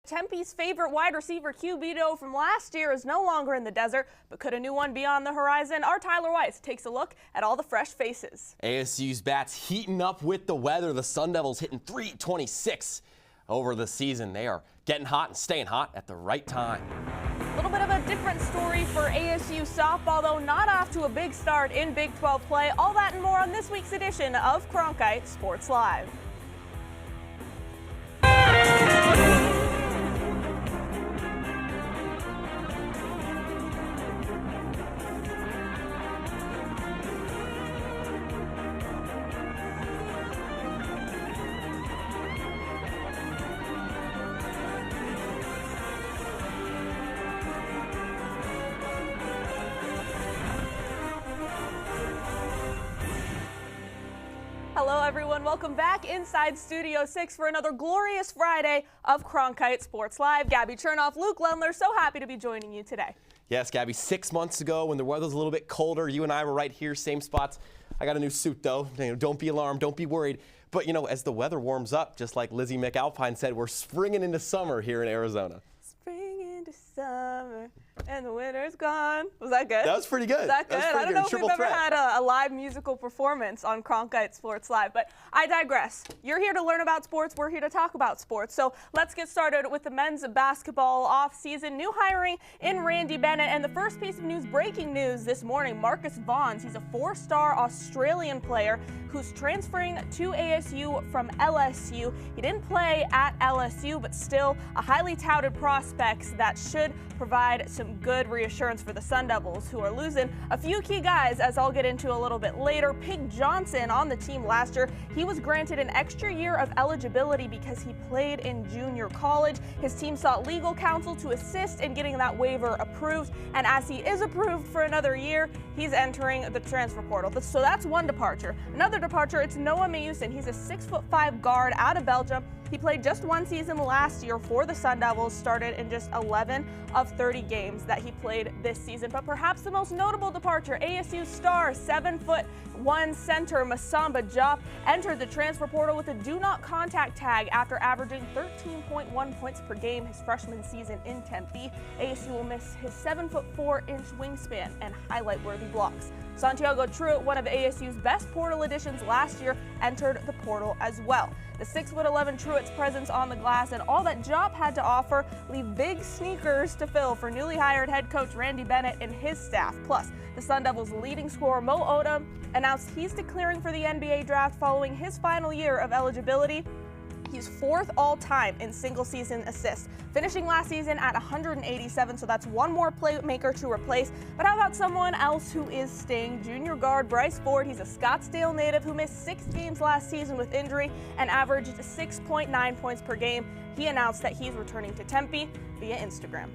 Tempe's favorite wide receiver QB from last year is no longer in the desert, but could a new one be on the horizon? Our Tyler Weiss takes a look at all the fresh faces. ASU's bats heating up with the weather. The Sun Devils hitting .326 over the season. They are getting hot and staying hot at the right time. A little bit of a different story for ASU softball, though not off to a big start in Big 12 play. All that and more on this week's edition of Cronkite Sports Live. Hello everyone, welcome back inside Studio 6 for another glorious Friday of Cronkite Sports Live. Gabby Chernoff, Luke Lendler, so happy to be joining you today. Yes, Gabby, 6 months ago when the weather was a little bit colder, you and I were right here, same spots. I got a new suit though, don't be alarmed, don't be worried. But as the weather warms up, just like Lizzie McAlpine said, we're springing into summer here in Arizona. Spring into summer and the winter's gone. Was that good? That was pretty good. Was that good? I don't know if we've ever had a live musical performance on Cronkite Sports Live, but I digress. You're here to learn about sports. We're here to talk about sports. So let's get started with the men's basketball off-season. New hiring in Randy Bennett, and the first piece of news, breaking news this morning, Marcus Vaughns. He's a four-star Australian player who's transferring to ASU from LSU. He didn't play at LSU, but still a highly touted prospect that should provide some good reassurance for the Sun Devils, who are losing a few key guys, as I'll get into a little bit later. Pig Johnson on the team last year. He was granted an extra year of eligibility because he played in junior college. His team sought legal counsel to assist in getting that waiver approved, and as he is approved for another year, he's entering the transfer portal. So that's one departure. Another departure, it's Noah Mausen. He's a 6'5" guard out of Belgium. He played just one season last year for the Sun Devils, started in just 11 of 30 games that he played this season. But perhaps the most notable departure, ASU star, 7'1" center Masamba Diop entered the transfer portal with a do not contact tag after averaging 13.1 points per game his freshman season in Tempe. ASU will miss his 7'4" wingspan and highlight-worthy blocks. Santiago Truitt, one of ASU's best portal additions last year, entered the portal as well. The 6'11" Truitt's presence on the glass and all that Diop had to offer leave big sneakers to fill for newly hired head coach Randy Bennett and his staff. Plus, the Sun Devils' leading scorer Mo Odom announced he's declaring for the NBA draft following his final year of eligibility. He's fourth all-time in single-season assists, finishing last season at 187, so that's one more playmaker to replace. But how about someone else who is staying? Junior guard Bryce Ford. He's a Scottsdale native who missed 6 games last season with injury and averaged 6.9 points per game. He announced that he's returning to Tempe via Instagram.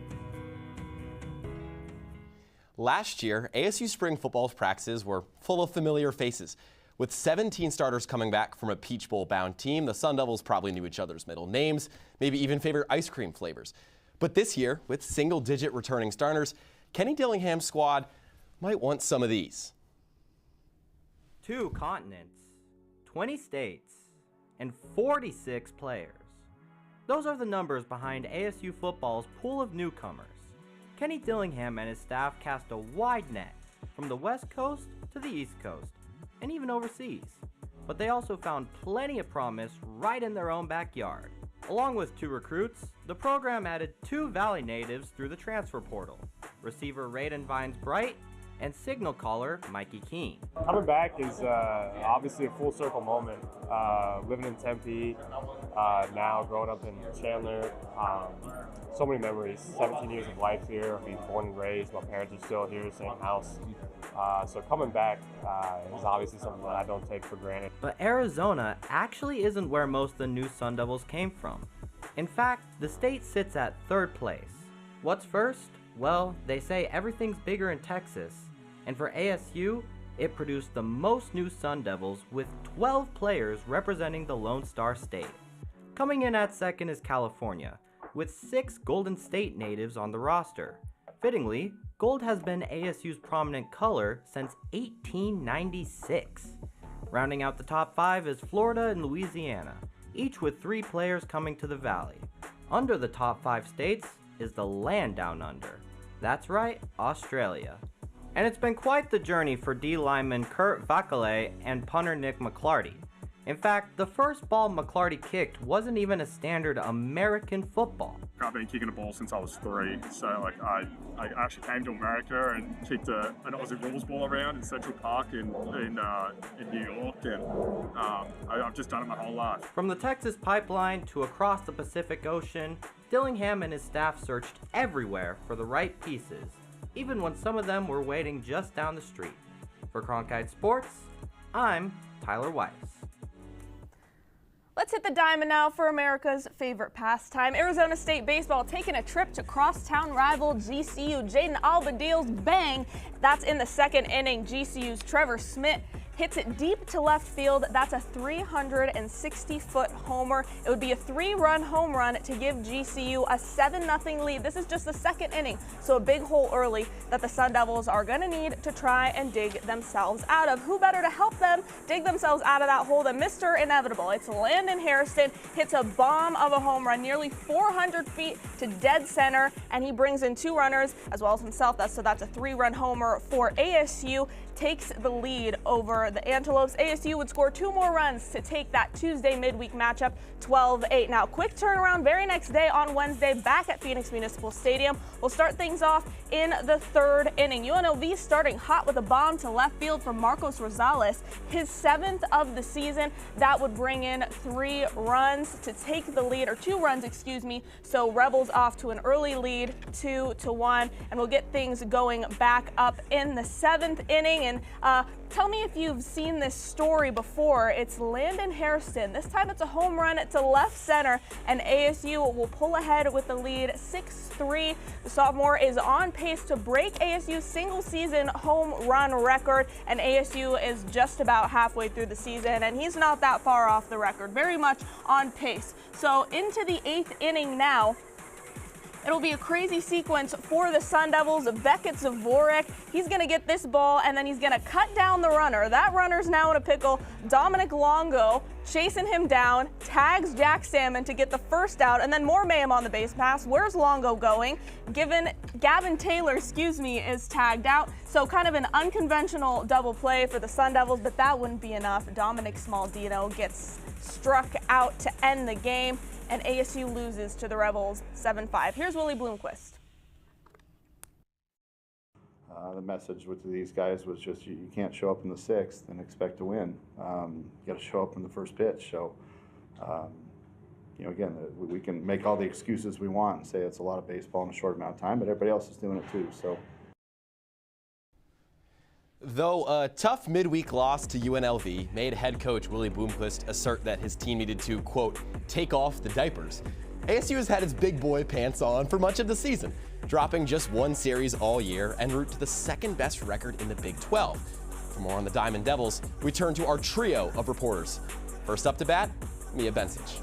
Last year, ASU spring football's practices were full of familiar faces. With 17 starters coming back from a Peach Bowl-bound team, the Sun Devils probably knew each other's middle names, maybe even favorite ice cream flavors. But this year, with single-digit returning starters, Kenny Dillingham's squad might want some of these. 2 continents, 20 states, and 46 players. Those are the numbers behind ASU football's pool of newcomers. Kenny Dillingham and his staff cast a wide net from the West Coast to the East Coast, and even overseas. But they also found plenty of promise right in their own backyard. Along with 2 recruits, the program added 2 Valley natives through the transfer portal, receiver Raiden Vines Bright and signal caller Mikey Keene. Coming back is obviously a full circle moment. Living in Tempe, now growing up in Chandler, so many memories. 17 years of life here, being born and raised. My parents are still here, same house. So coming back is obviously something that I don't take for granted. But Arizona actually isn't where most of the new Sun Devils came from. In fact, the state sits at 3rd place. What's first? Well, they say everything's bigger in Texas. And for ASU, it produced the most new Sun Devils with 12 players representing the Lone Star State. Coming in at 2nd is California, with 6 Golden State natives on the roster. Fittingly, gold has been ASU's prominent color since 1896. Rounding out the top 5 is Florida and Louisiana, each with 3 players coming to the Valley. Under the top 5 states is the land down under. That's right, Australia. And it's been quite the journey for D lineman Kurt Vakale and punter Nick McClarty. In fact, the first ball McClarty kicked wasn't even a standard American football. I've been kicking a ball since I was 3, so I actually came to America and kicked an Aussie rules ball around in Central Park in New York, and I've just done it my whole life. From the Texas pipeline to across the Pacific Ocean, Dillingham and his staff searched everywhere for the right pieces, even when some of them were waiting just down the street. For Cronkite Sports, I'm Tyler Weiss. Let's hit the diamond now for America's favorite pastime. Arizona State baseball taking a trip to crosstown rival GCU. Jaden Albadil's bang. That's in the 2nd inning. GCU's Trevor Smith hits it deep to left field. That's a 360-foot homer. It would be a 3-run home run to give GCU a 7-0 lead. This is just the 2nd inning, so a big hole early that the Sun Devils are going to need to try and dig themselves out of. Who better to help them dig themselves out of that hole than Mr. Inevitable? It's Landon Harrison, hits a bomb of a home run nearly 400 feet to dead center, and he brings in 2 runners as well as himself. That's a 3-run homer for ASU. Takes the lead over the Antelopes. ASU would score 2 more runs to take that Tuesday midweek matchup 12-8. Now, quick turnaround very next day on Wednesday back at Phoenix Municipal Stadium. We'll start things off in the 3rd inning. UNLV starting hot with a bomb to left field from Marcos Rosales, his 7th of the season. That would bring in 3 runs to take the lead, or 2 runs, excuse me. So Rebels off to an early lead, 2-1, and we'll get things going back up in the 7th inning. And tell me if you've seen this story before. It's Landon Harrison. This time it's a home run to left center, and ASU will pull ahead with the lead 6-3. The sophomore is on pace to break ASU's single-season home run record, and ASU is just about halfway through the season, and he's not that far off the record. Very much on pace. So into the 8th inning now. It'll be a crazy sequence for the Sun Devils. Beckett Zvorek, he's going to get this ball, and then he's going to cut down the runner. That runner's now in a pickle. Dominic Longo chasing him down, tags Jack Salmon to get the first out, and then more mayhem on the base pass. Where's Longo going? Gavin Taylor, is tagged out. So kind of an unconventional double play for the Sun Devils, but that wouldn't be enough. Dominic Smaldino gets struck out to end the game, and ASU loses to the Rebels 7-5. Here's Willie Bloomquist. The message with these guys was just you can't show up in the 6th and expect to win. You got to show up in the first pitch. So, again, we can make all the excuses we want and say it's a lot of baseball in a short amount of time, but everybody else is doing it too. So. Though a tough midweek loss to UNLV made head coach Willie Bloomquist assert that his team needed to, quote, take off the diapers, ASU has had its big boy pants on for much of the season, dropping just 1 series all year en route to the 2nd-best record in the Big 12. For more on the Diamond Devils, we turn to our trio of reporters. First up to bat, Mia Bensich.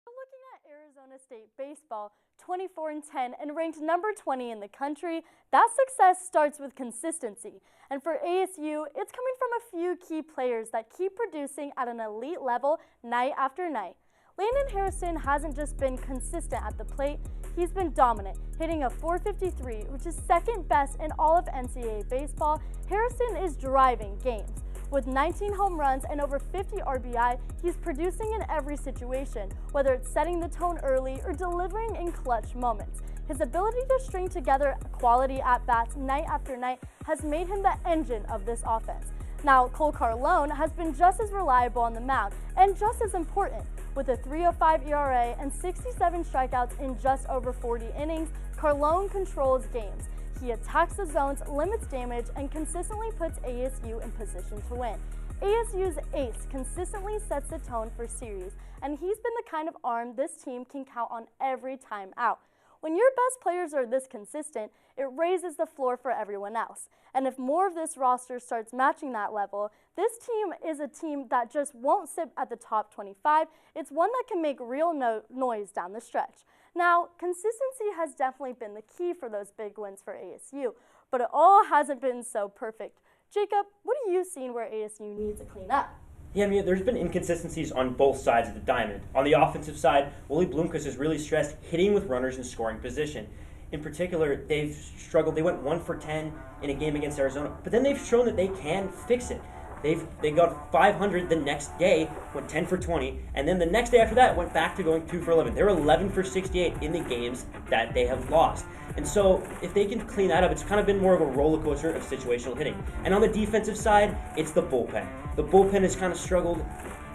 Looking at Arizona State baseball, 24-10 and ranked number 20 in the country, that success starts with consistency. And for ASU, it's coming from a few key players that keep producing at an elite level night after night. Landon Harrison hasn't just been consistent at the plate, he's been dominant, hitting a .453, which is 2nd best in all of NCAA baseball. Harrison is driving games. With 19 home runs and over 50 RBI, he's producing in every situation, whether it's setting the tone early or delivering in clutch moments. His ability to string together quality at-bats night after night has made him the engine of this offense. Now, Cole Carlone has been just as reliable on the mound and just as important. With a .305 ERA and 67 strikeouts in just over 40 innings, Carlone controls games. He attacks the zones, limits damage, and consistently puts ASU in position to win. ASU's ace consistently sets the tone for series, and he's been the kind of arm this team can count on every time out. When your best players are this consistent, it raises the floor for everyone else. And if more of this roster starts matching that level, this team is a team that just won't sit at the top 25. It's one that can make real noise down the stretch. Now, consistency has definitely been the key for those big wins for ASU, but it all hasn't been so perfect. Jacob, what are you seeing where ASU needs to clean up? Yeah, I mean, there's been inconsistencies on both sides of the diamond. On the offensive side, Willie Bloomquist has really stressed hitting with runners in scoring position. In particular, they've struggled. They went 1 for 10 in a game against Arizona, but then they've shown that they can fix it. They got 500 the next day, went 10 for 20, and then the next day after that went back to going 2 for 11. They were 11 for 68 in the games that they have lost. And so if they can clean that up, it's kind of been more of a roller coaster of situational hitting. And on the defensive side, it's the bullpen. The bullpen has kind of struggled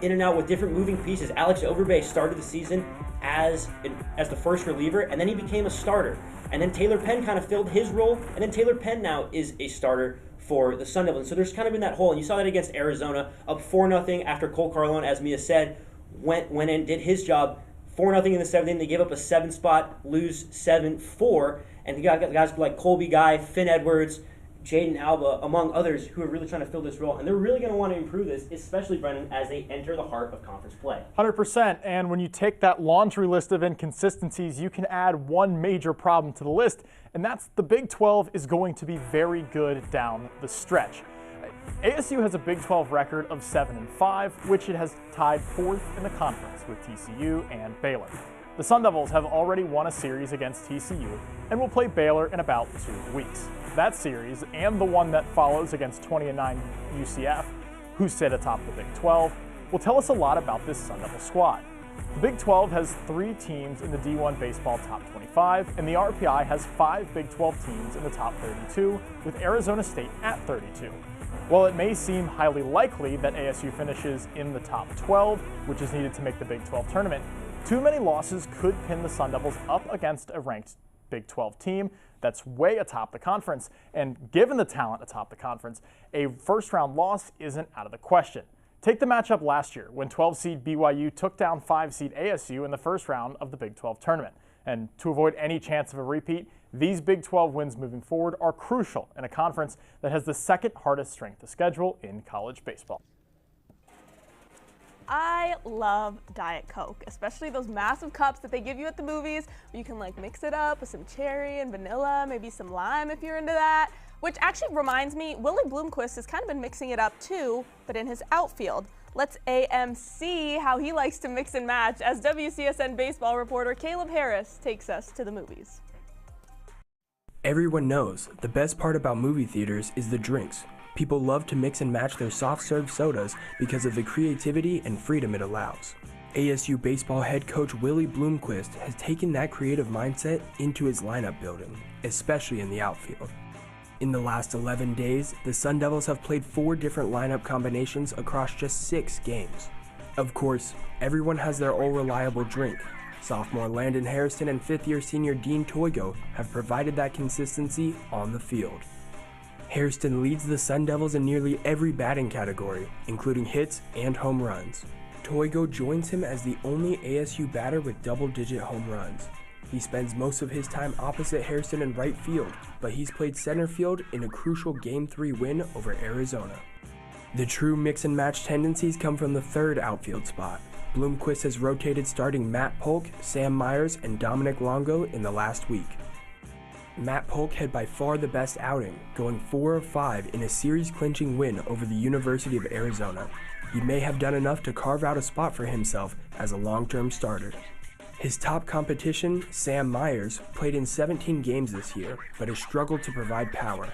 in and out with different moving pieces. Alex Overbay started the season as the first reliever, and then he became a starter. And then Taylor Penn kind of filled his role, and then Taylor Penn now is a starter for the Sun Devils. So there's kind of been that hole, and you saw that against Arizona, up 4-0 after Cole Carlone, as Mia said, went in, did his job. 4-0 in the 7th inning. They gave up a 7 spot, lose 7-4, and you got guys like Colby Guy, Finn Edwards, Jaden Alba, among others, who are really trying to fill this role. And they're really going to want to improve this, especially, Brendan, as they enter the heart of conference play. 100%. And when you take that laundry list of inconsistencies, you can add one major problem to the list, and that's the Big 12 is going to be very good down the stretch. ASU has a Big 12 record of 7-5, which it has tied 4th in the conference with TCU and Baylor. The Sun Devils have already won a series against TCU and will play Baylor in about 2 weeks. That series, and the one that follows against 20-9 UCF, who sit atop the Big 12, will tell us a lot about this Sun Devil squad. The Big 12 has 3 teams in the D1 baseball top 25, and the RPI has 5 Big 12 teams in the top 32, with Arizona State at 32. While it may seem highly likely that ASU finishes in the top 12, which is needed to make the Big 12 tournament, too many losses could pin the Sun Devils up against a ranked Big 12 team that's way atop the conference. And given the talent atop the conference, a first-round loss isn't out of the question. Take the matchup last year when 12-seed BYU took down 5-seed ASU in the first round of the Big 12 tournament. And to avoid any chance of a repeat, these Big 12 wins moving forward are crucial in a conference that has the second hardest strength of schedule in college baseball. I love Diet Coke, especially those massive cups that they give you at the movies where you can like mix it up with some cherry and vanilla, maybe some lime if you're into that. Which actually reminds me, Willie Bloomquist has kind of been mixing it up too, but in his outfield. Let's see how he likes to mix and match as WCSN baseball reporter Caleb Harris takes us to the movies. Everyone knows the best part about movie theaters is the drinks. People love to mix and match their soft-serve sodas because of the creativity and freedom it allows. ASU baseball head coach Willie Bloomquist has taken that creative mindset into his lineup building, especially in the outfield. In the last 11 days, the Sun Devils have played 4 different lineup combinations across just 6 games. Of course, everyone has their own reliable drink. Sophomore Landon Harrison and 5th-year senior Dean Toigo have provided that consistency on the field. Hairston leads the Sun Devils in nearly every batting category, including hits and home runs. Toigo joins him as the only ASU batter with double-digit home runs. He spends most of his time opposite Hairston in right field, but he's played center field in a crucial Game 3 win over Arizona. The true mix-and-match tendencies come from the 3rd outfield spot. Bloomquist has rotated starting Matt Polk, Sam Myers, and Dominic Longo in the last week. Matt Polk had by far the best outing, going 4 of 5 in a series-clinching win over the University of Arizona. He may have done enough to carve out a spot for himself as a long-term starter. His top competition, Sam Myers, played in 17 games this year, but has struggled to provide power.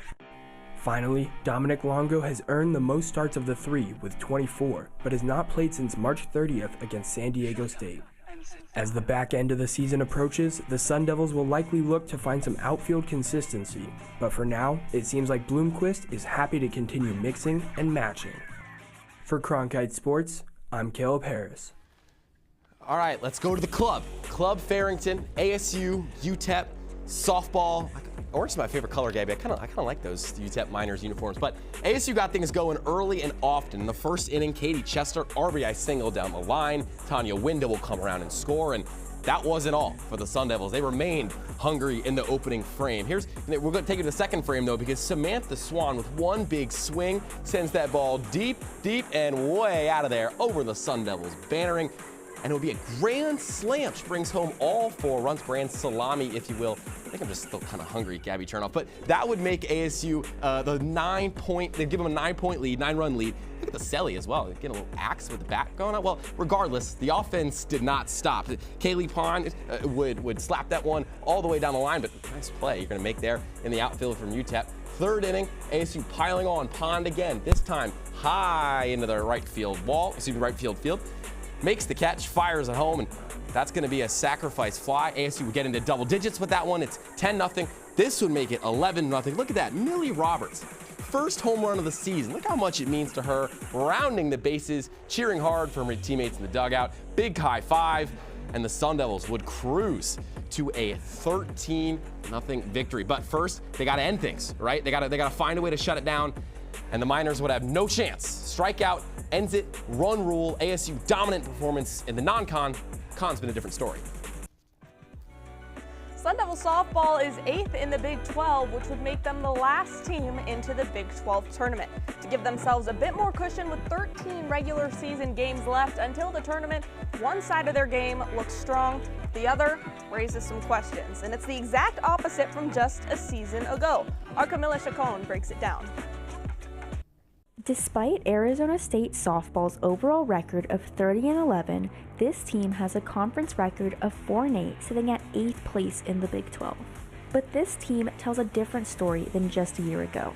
Finally, Dominic Longo has earned the most starts of the 3 with 24, but has not played since March 30th against San Diego State. As the back end of the season approaches, the Sun Devils will likely look to find some outfield consistency, but for now, it seems like Bloomquist is happy to continue mixing and matching. For Cronkite Sports, I'm Caleb Harris. All right, let's go to the club. Club Farrington, ASU, UTEP, softball. Orange is my favorite color, Gabby. I kind of like those UTEP Miners uniforms. But ASU got things going early and often. In the first inning, Katie Chester RBI single down the line. Tanya Window will come around and score. And that wasn't all for the Sun Devils. They remained hungry in the opening frame. We're going to take it to the second frame, though, because Samantha Swan, with one big swing, sends that ball deep, and way out of there over the Sun Devils' bannering. And it will be a grand slam. She brings home all 4 runs, grand salami, if you will. think I'm just still kind of hungry, Gabby Chernoff. But that would make ASU they'd give them a 9-point lead, 9-run lead. Look at the Selly as well. Get a little axe with the bat going on. Well, regardless, the offense did not stop. Kaylee Pond would slap that one all the way down the line, but nice play you're going to make there in the outfield from UTEP. Third inning, ASU piling on. Pond again, this time high into the right field field. Makes the catch, fires at home, and that's going to be a sacrifice fly. ASU would get into double digits with that one. It's 10-0. This would make it 11-0. Look at that, Millie Roberts. First home run of the season. Look how much it means to her. Rounding the bases, cheering hard from her teammates in the dugout. Big high five, and the Sun Devils would cruise to a 13-0 victory. But first, they got to end things, right? They got to find a way to shut it down, and the Miners would have no chance. Strikeout ends it. Run rule. ASU dominant performance in the non-con. Con's been a different story. Sun Devil softball is 8th in the Big 12, which would make them the last team into the Big 12 tournament. To give themselves a bit more cushion with 13 regular season games left until the tournament, one side of their game looks strong, the other raises some questions. And it's the exact opposite from just a season ago. Our Camilla Chacon breaks it down. Despite Arizona State softball's overall record of 30-11, this team has a conference record of 4-8, sitting at 8th place in the Big 12. But this team tells a different story than just a year ago.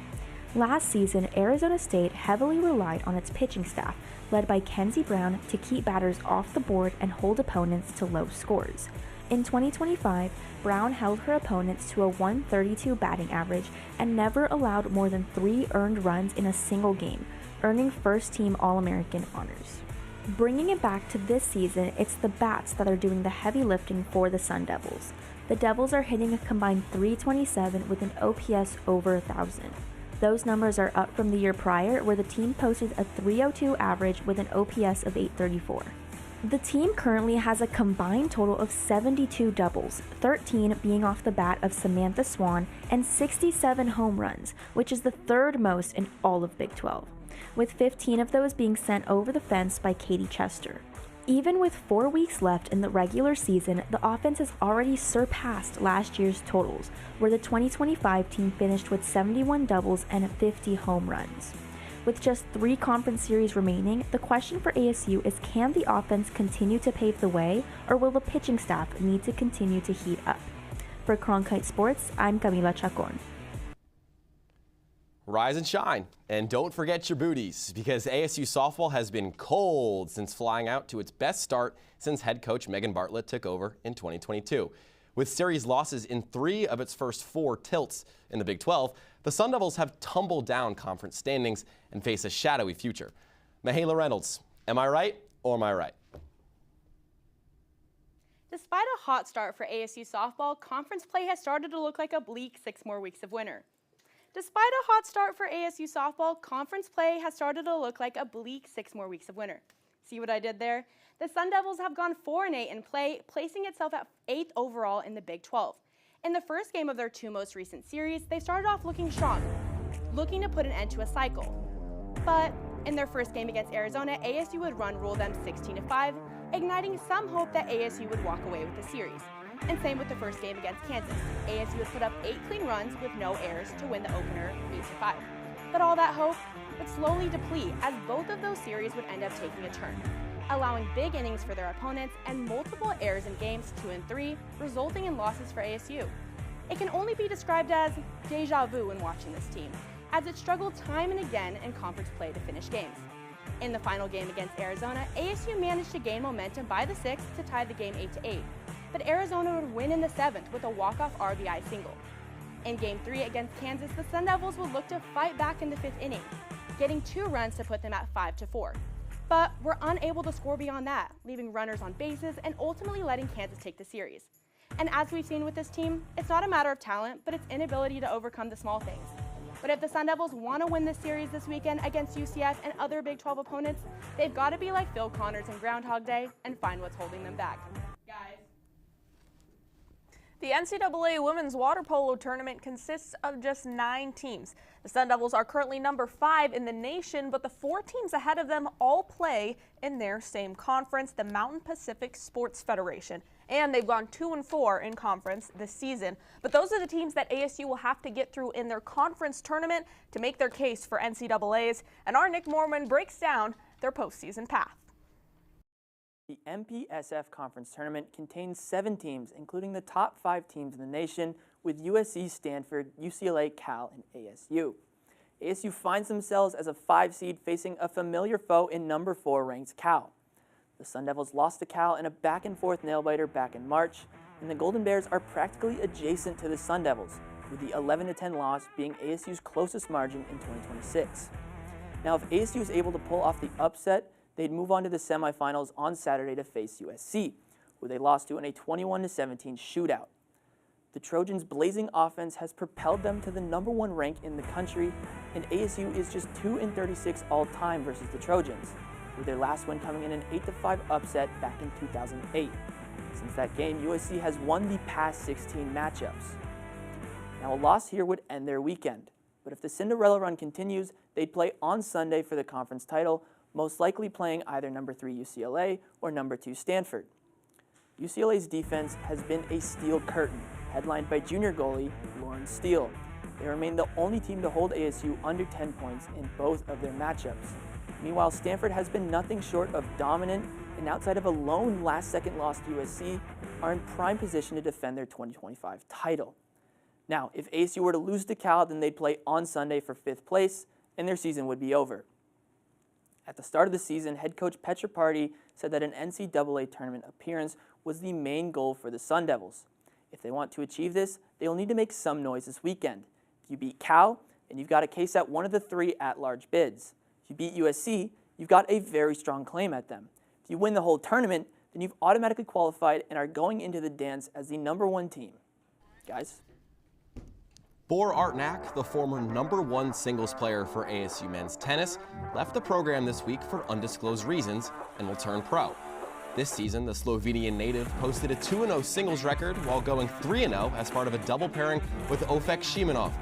Last season, Arizona State heavily relied on its pitching staff, led by Kenzie Brown, to keep batters off the board and hold opponents to low scores. In 2025, Brown held her opponents to a 132 batting average and never allowed more than 3 earned runs in a single game, earning first-team All-American honors. Bringing it back to this season, it's the bats that are doing the heavy lifting for the Sun Devils. The Devils are hitting a combined .327 with an OPS over 1,000. Those numbers are up from the year prior, where the team posted a .302 average with an OPS of 834. The team currently has a combined total of 72 doubles, 13 being off the bat of Samantha Swan, and 67 home runs, which is the third most in all of Big 12, with 15 of those being sent over the fence by Katie Chester. Even with 4 weeks left in the regular season, the offense has already surpassed last year's totals, where the 2025 team finished with 71 doubles and 50 home runs. With just 3 conference series remaining, the question for ASU is, can the offense continue to pave the way, or will the pitching staff need to continue to heat up? For Cronkite Sports, I'm Camila Chacon. Rise and shine, and don't forget your booties, because ASU softball has been cold since flying out to its best start since head coach Megan Bartlett took over in 2022. With series losses in 3 of its first 4 tilts in the Big 12, the Sun Devils have tumbled down conference standings and face a shadowy future. Mahala Reynolds, am I right or am I right? Despite a hot start for ASU softball, conference play has started to look like a bleak 6 more weeks of winter. Despite a hot start for ASU softball, conference play has started to look like a bleak 6 more weeks of winter. See what I did there? The Sun Devils have gone 4-8 in play, placing itself at 8th overall in the Big 12. In the first game of their 2 most recent series, they started off looking strong, looking to put an end to a cycle. But in their first game against Arizona, ASU would run rule them 16-5, igniting some hope that ASU would walk away with the series. And same with the first game against Kansas. ASU would put up 8 clean runs with no errors to win the opener 8-5. But all that hope would slowly deplete, as both of those series would end up taking a turn, allowing big innings for their opponents and multiple errors in games 2 and 3, resulting in losses for ASU. It can only be described as deja vu when watching this team, as it struggled time and again in conference play to finish games. In the final game against Arizona, ASU managed to gain momentum by the 6th to tie the game 8-8, but Arizona would win in the 7th with a walk-off RBI single. In Game 3 against Kansas, the Sun Devils would look to fight back in the 5th inning, getting 2 runs to put them at 5-4. But were unable to score beyond that, leaving runners on bases and ultimately letting Kansas take the series. And as we've seen with this team, it's not a matter of talent, but its inability to overcome the small things. But if the Sun Devils want to win this series this weekend against UCF and other Big 12 opponents, they've got to be like Phil Connors in Groundhog Day and find what's holding them back. Guys. The NCAA Women's Water Polo Tournament consists of just 9 teams. The Sun Devils are currently number 5 in the nation, but the 4 teams ahead of them all play in their same conference, the Mountain Pacific Sports Federation. And they've gone 2-4 in conference this season. But those are the teams that ASU will have to get through in their conference tournament to make their case for NCAAs. And our Nick Mormon breaks down their postseason path. The MPSF Conference Tournament contains 7 teams, including the top 5 teams in the nation, with USC, Stanford, UCLA, Cal, and ASU. ASU finds themselves as a 5 seed facing a familiar foe in number 4 ranked Cal. The Sun Devils lost to Cal in a back-and-forth nail-biter back in March, and the Golden Bears are practically adjacent to the Sun Devils, with the 11-10 loss being ASU's closest margin in 2026. Now, if ASU is able to pull off the upset, they'd move on to the semifinals on Saturday to face USC, who they lost to in a 21-17 shootout. The Trojans' blazing offense has propelled them to the number 1 rank in the country, and ASU is just 2-36 all-time versus the Trojans, with their last win coming in an 8-5 upset back in 2008. Since that game, USC has won the past 16 matchups. Now, a loss here would end their weekend, but if the Cinderella run continues, they'd play on Sunday for the conference title, most likely playing either number 3 UCLA or number 2 Stanford. UCLA's defense has been a steel curtain, headlined by junior goalie Lauren Steele. They remain the only team to hold ASU under 10 points in both of their matchups. Meanwhile, Stanford has been nothing short of dominant, and outside of a lone last-second loss to USC, are in prime position to defend their 2025 title. Now, if ASU were to lose to Cal, then they'd play on Sunday for 5th place, and their season would be over. At the start of the season, head coach Petra Party said that an NCAA tournament appearance was the main goal for the Sun Devils. If they want to achieve this, they will need to make some noise this weekend. If you beat Cal, then you've got a case at one of the 3 at-large bids. If you beat USC, you've got a very strong claim at them. If you win the whole tournament, then you've automatically qualified and are going into the dance as the number 1 team. Guys? Bor Artnak, the former number 1 singles player for ASU men's tennis, left the program this week for undisclosed reasons and will turn pro. This season, the Slovenian native posted a 2-0 singles record while going 3-0 as part of a double pairing with Ofek Shimanov.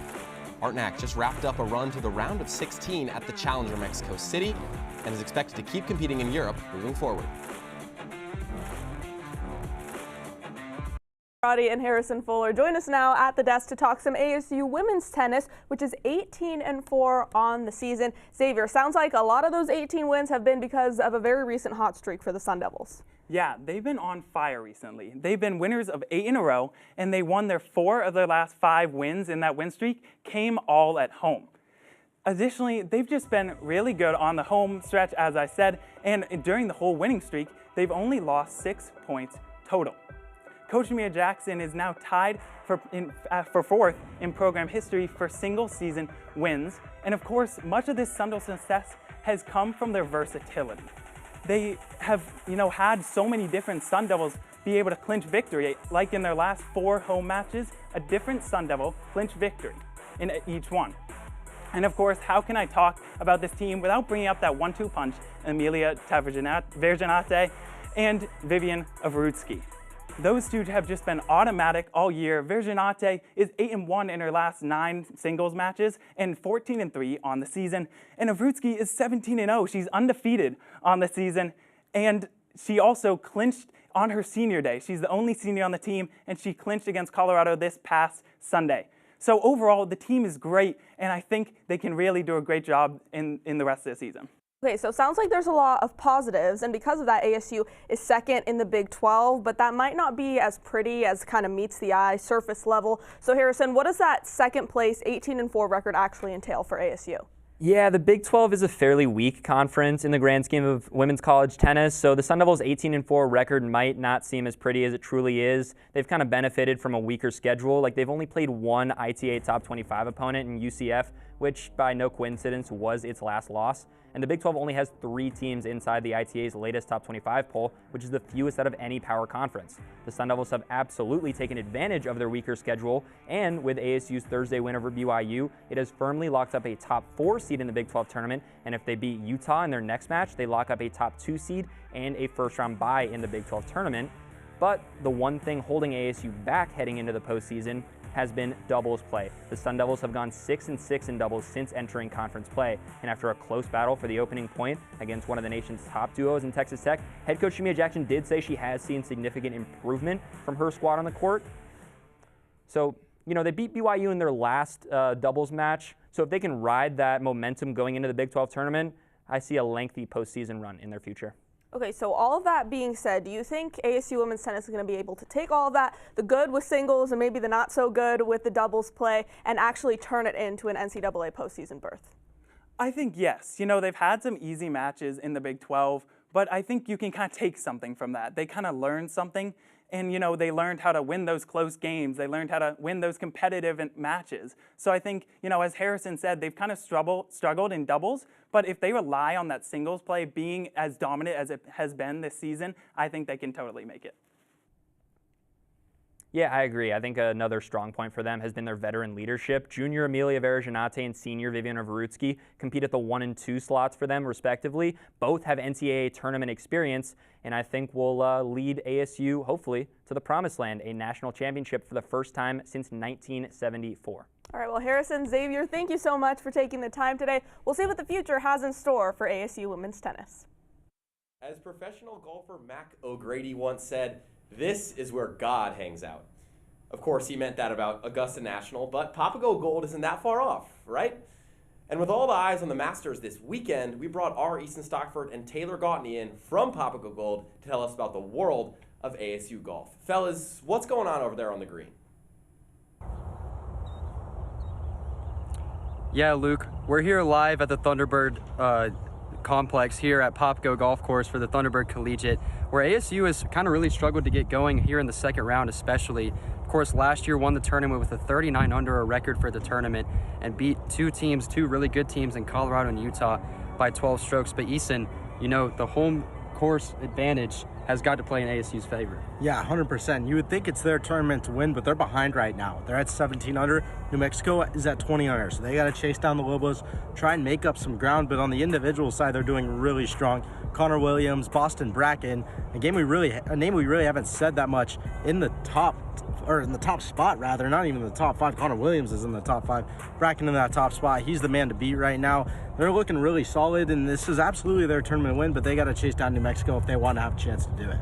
Artnak just wrapped up a run to the round of 16 at the Challenger Mexico City and is expected to keep competing in Europe moving forward. Roddy and Harrison Fuller join us now at the desk to talk some ASU women's tennis, which is 18-4 on the season. Xavier, sounds like a lot of those 18 wins have been because of a very recent hot streak for the Sun Devils. Yeah, they've been on fire recently. They've been winners of 8 in a row, and they won their 4 of their last 5 wins in that win streak, came all at home. Additionally, they've just been really good on the home stretch, as I said, and during the whole winning streak, they've only lost 6 points total. Coach Mia Jackson is now tied for 4th in program history for single-season wins. And of course, much of this Sun Devils' success has come from their versatility. They have, had so many different Sun Devils be able to clinch victory. Like in their last 4 home matches, a different Sun Devil clinched victory in each one. And of course, how can I talk about this team without bringing up that 1-2 punch, Emilia Verginate and Vivian Avrutsky. Those 2 have just been automatic all year. Verginate is 8-1 in her last 9 singles matches and 14-3 on the season. And Avrutsky is 17-0. She's undefeated on the season. And she also clinched on her senior day. She's the only senior on the team, and she clinched against Colorado this past Sunday. So overall, the team is great, and I think they can really do a great job in the rest of the season. Okay, so it sounds like there's a lot of positives, and because of that, ASU is 2nd in the Big 12, but that might not be as pretty as kind of meets the eye, surface level. So Harrison, what does that 2nd place 18-4 record actually entail for ASU? Yeah, the Big 12 is a fairly weak conference in the grand scheme of women's college tennis, so the Sun Devils' 18-4 record might not seem as pretty as it truly is. They've kind of benefited from a weaker schedule. Like, they've only played 1 ITA Top 25 opponent in UCF, which by no coincidence was its last loss. And the Big 12 only has 3 teams inside the ITA's latest Top 25 poll, which is the fewest out of any power conference. The Sun Devils have absolutely taken advantage of their weaker schedule, and with ASU's Thursday win over BYU, it has firmly locked up a top 4 seed in the Big 12 tournament, and if they beat Utah in their next match, they lock up a top 2 seed and a first-round bye in the Big 12 tournament. But the one thing holding ASU back heading into the postseason has been doubles play. The Sun Devils have gone 6-6 in doubles since entering conference play, and after a close battle for the opening point against one of the nation's top duos in Texas Tech, head coach Shamia Jackson did say she has seen significant improvement from her squad on the court. So, they beat BYU in their last doubles match, so if they can ride that momentum going into the Big 12 tournament, I see a lengthy postseason run in their future. Okay, so all of that being said, do you think ASU women's tennis is going to be able to take all of that, the good with singles and maybe the not so good with the doubles play, and actually turn it into an NCAA postseason berth? I think yes. They've had some easy matches in the Big 12, but I think you can kind of take something from that. They kind of learned something, and they learned how to win those close games. They learned how to win those competitive matches. So I think, as Harrison said, they've kind of struggled in doubles, but if they rely on that singles play being as dominant as it has been this season, I think they can totally make it. Yeah, I agree. I think another strong point for them has been their veteran leadership. Junior Amelia Verjanate and senior Viviana Verutsky compete at the 1 and 2 slots for them, respectively. Both have NCAA tournament experience, and I think will lead ASU, hopefully, to the promised land, a national championship for the first time since 1974. All right, well, Harrison, Xavier, thank you so much for taking the time today. We'll see what the future has in store for ASU women's tennis. As professional golfer Mac O'Grady once said, "This is where God hangs out." Of course, he meant that about Augusta National, but Papago Gold isn't that far off, right? And with all the eyes on the Masters this weekend, we brought our Easton Stockford and Taylor Gautney in from Papago Gold to tell us about the world of ASU golf. Fellas, what's going on over there on the green? Yeah, Luke, we're here live at the Thunderbird complex here at Papago Golf Course for the Thunderbird Collegiate, where ASU has kind of really struggled to get going here in the second round especially. Of course, last year won the tournament with a 39 under a record for the tournament and beat two really good teams in Colorado and Utah by 12 strokes. But Easton, the home course advantage has got to play in ASU's favor. Yeah, 100%. You would think it's their tournament to win, but they're behind right now. They're at 17 under. New Mexico is at 20 under, so they got to chase down the Lobos, try and make up some ground. But on the individual side, they're doing really strong. Connor Williams, Boston Bracken, a name we really haven't said that much in the top spot rather, not even the top 5. Connor Williams is in the top 5. Bracken in that top spot. He's the man to beat right now. They're looking really solid, and this is absolutely their tournament win, but they got to chase down New Mexico if they want to have a chance to do it.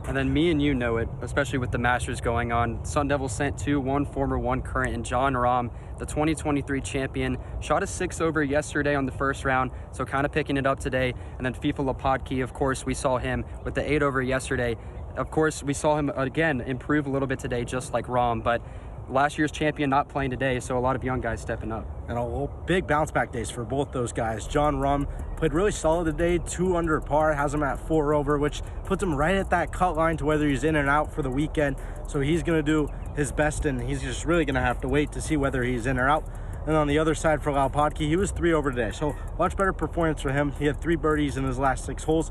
And then me and you know it, especially with the Masters going on. Sun Devils sent 2, 1 former, 1 current, and John Rahm, the 2023 champion, shot a 6 over yesterday on the first round, so kind of picking it up today. And then FIFA Lepodki, of course, we saw him with the 8 over yesterday. Of course, we saw him again improve a little bit today, just like Rahm, but last year's champion not playing today, so a lot of young guys stepping up. And a big bounce back days for both those guys. John Rahm played really solid today, 2 under par, has him at 4 over, which puts him right at that cut line to whether he's in and out for the weekend. So he's going to do his best, and he's just really going to have to wait to see whether he's in or out. And on the other side for Lepodki, he was 3 over today, so much better performance for him. He had 3 birdies in his last 6 holes.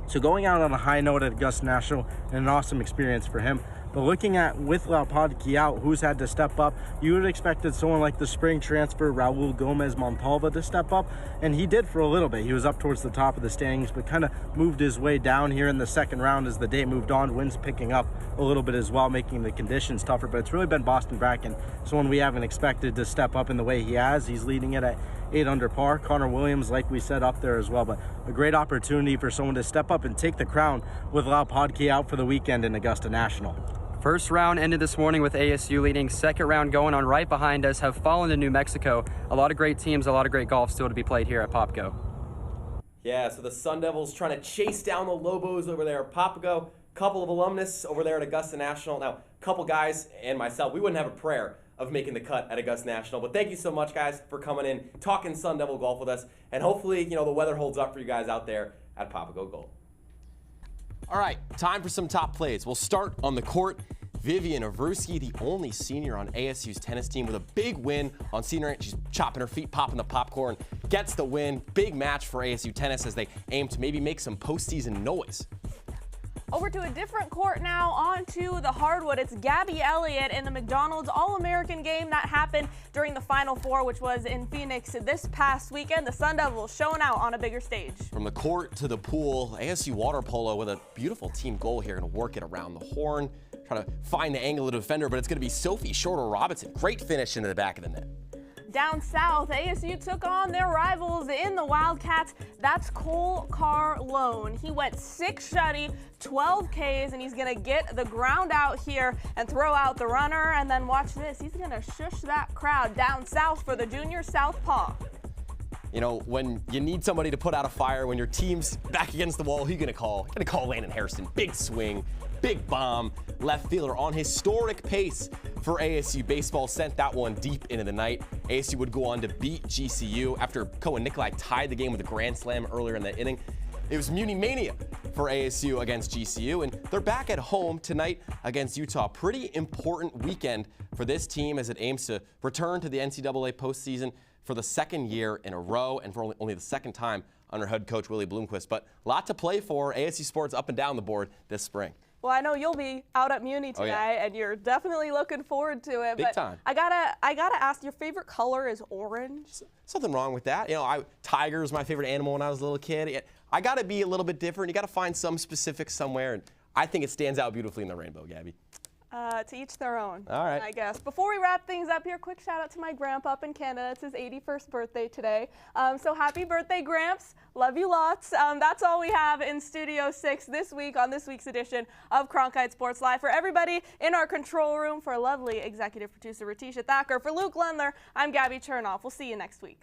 So going out on a high note at Augusta National, and an awesome experience for him. But looking at with Lepodki out, who's had to step up, you would have expected someone like the spring transfer Raul Gomez Montalva to step up, and he did for a little bit. He was up towards the top of the standings, but kind of moved his way down here in the second round as the day moved on. Winds picking up a little bit as well, making the conditions tougher, but it's really been Boston Bracken, someone we haven't expected to step up in the way he has. He's leading it at 8 under par. Connor Williams, like we said, up there as well, but a great opportunity for someone to step up and take the crown with Lepodki out for the weekend in Augusta National. First round ended this morning with ASU leading. Second round going on right behind us have fallen to New Mexico. A lot of great teams, a lot of great golf still to be played here at Papago. Yeah, so the Sun Devils trying to chase down the Lobos over there at Papago. Couple of alumnus over there at Augusta National. Now, a couple guys and myself, we wouldn't have a prayer of making the cut at Augusta National. But thank you so much, guys, for coming in, talking Sun Devil golf with us. And hopefully, the weather holds up for you guys out there at Papago Gold. All right, time for some top plays. We'll start on the court. Viviana Verutsky, the only senior on ASU's tennis team, with a big win on senior night. She's chopping her feet, popping the popcorn, gets the win. Big match for ASU tennis as they aim to maybe make some postseason noise. Over to a different court now, on to the hardwood. It's Gabby Elliott in the McDonald's All-American game that happened during the Final Four, which was in Phoenix this past weekend. The Sun Devils showing out on a bigger stage. From the court to the pool, ASU water polo with a beautiful team goal here, going to work it around the horn, trying to find the angle of the defender, but it's going to be Sophie Shorter-Robinson. Great finish into the back of the net. Down south, ASU took on their rivals in the Wildcats. That's Cole Carlone. He went 6 shutty, 12 Ks, and he's going to get the ground out here and throw out the runner. And then watch this. He's going to shush that crowd down south for the junior southpaw. You know, when you need somebody to put out a fire, when your team's back against the wall, who are you going to call? You're going to call Landon Harrison. Big swing, big bomb, left fielder on historic pace for ASU baseball. Sent that one deep into the night. ASU would go on to beat GCU after Cohen Nikolai tied the game with a grand slam earlier in the inning. It was Muni Mania for ASU against GCU, and they're back at home tonight against Utah. Pretty important weekend for this team as it aims to return to the NCAA postseason for the second year in a row and for only the second time under head coach Willie Bloomquist. But a lot to play for. ASU Sports up and down the board this spring. Well, I know you'll be out at Muni tonight, and you're definitely looking forward to it. Big time. I gotta ask, your favorite color is orange? Something wrong with that. You know, tiger was my favorite animal when I was a little kid. I gotta be a little bit different. You gotta find some specifics somewhere, and I think it stands out beautifully in the rainbow, Gabby. To each their own, all right, I guess. Before we wrap things up here, quick shout out to my grandpa up in Canada. It's his 81st birthday today. So happy birthday, Gramps. Love you lots. That's all we have in Studio 6 this week on this week's edition of Cronkite Sports Live. For everybody in our control room, for lovely executive producer Ratisha Thacker, for Luke Lendler, I'm Gabby Chernoff. We'll see you next week.